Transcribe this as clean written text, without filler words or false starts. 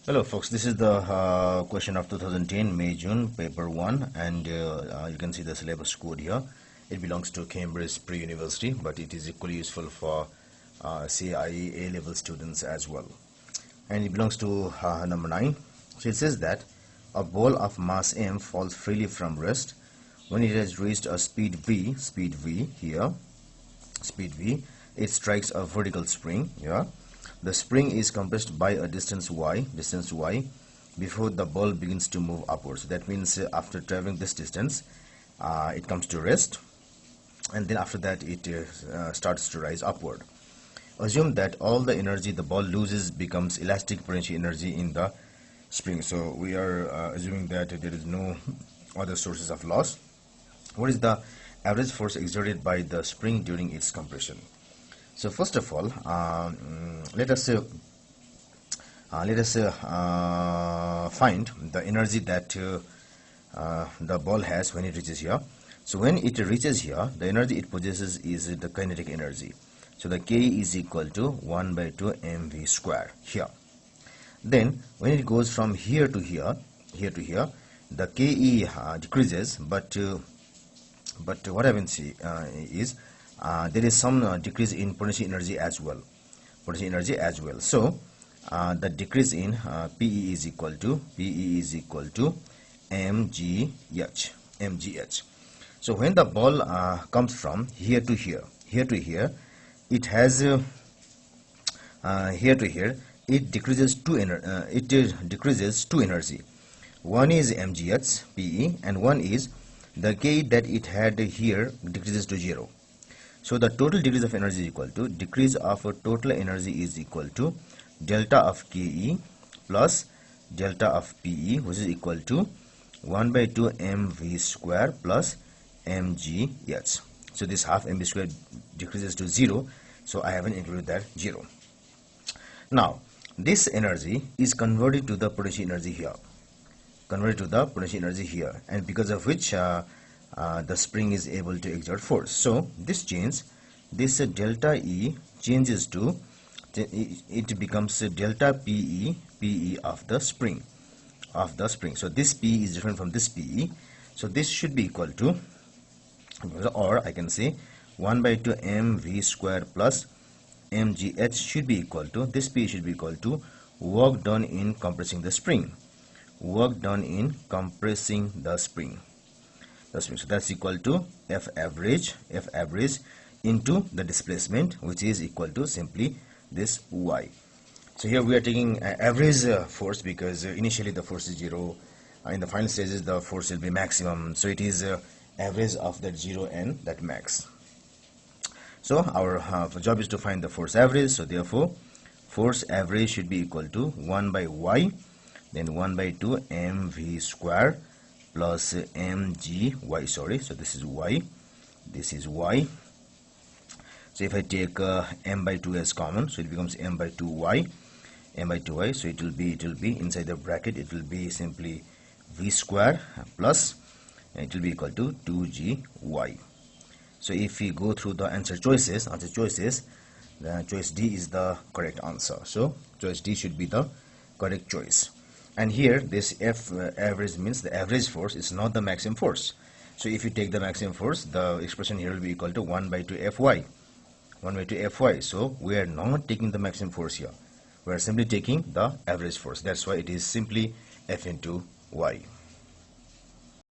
Hello folks, this is the question of 2010 May-June paper 1, and you can see the syllabus code here. It belongs to Cambridge Pre-University, but it is equally useful for CIE A-level students as well. And it belongs to number 9. So it says that a ball of mass m falls freely from rest when it has reached a speed v here, speed v. It strikes a vertical spring here. The spring is compressed by a distance y before the ball begins to move upwards. That means after traveling this distance, it comes to rest, and then after that it starts to rise upward. Assume that all the energy the ball loses becomes elastic potential energy in the spring. So we are assuming that there is no other sources of loss. What is the average force exerted by the spring during its compression? So first of all, let us find the energy that the ball has when it reaches here. So when it reaches here, the energy it possesses is the kinetic energy. So the K is equal to 1 by 2 mv square here. Then when it goes from here to here, the Ke decreases, but what happens is there is some decrease in potential energy as well. So the decrease in PE is equal to mgh. So when the ball comes from here to here, it has here to here, it decreases two energy. One is mgh PE, and one is the K that it had here decreases to 0. So the total decrease of energy is equal to decrease of total energy is equal to delta of Ke plus delta of Pe, which is equal to 1 by 2 mv square plus mgh. So this half mv square decreases to 0, so I haven't included that 0. Now this energy is converted to the potential energy here, and because of which the spring is able to exert force. So this delta E changes to, it becomes delta PE of the spring. So this PE is different from this PE. So this should be equal to, or I can say 1 by 2 mv square plus mgh should be equal to, this PE should be equal to work done in compressing the spring. So that's equal to F average into the displacement, which is equal to simply this y. So here we are taking average force because initially the force is 0. In the final stages the force will be maximum. So it is average of that 0 and that max. So our job is to find the force average. So therefore force average should be equal to 1 by y, then 1 by 2 mv square plus mgy. Sorry, so this is y, so if I take m by 2 as common, so it becomes m by 2y. So it will be inside the bracket, it will be simply v square plus, it will be equal to 2gy. So if we go through the answer choices, the choice D is the correct answer. So choice D should be the correct choice. And here this F average means the average force is not the maximum force. So if you take the maximum force, the expression here will be equal to 1 by 2 Fy. So we are not taking the maximum force here. We are simply taking the average force. That's why it is simply F into Y.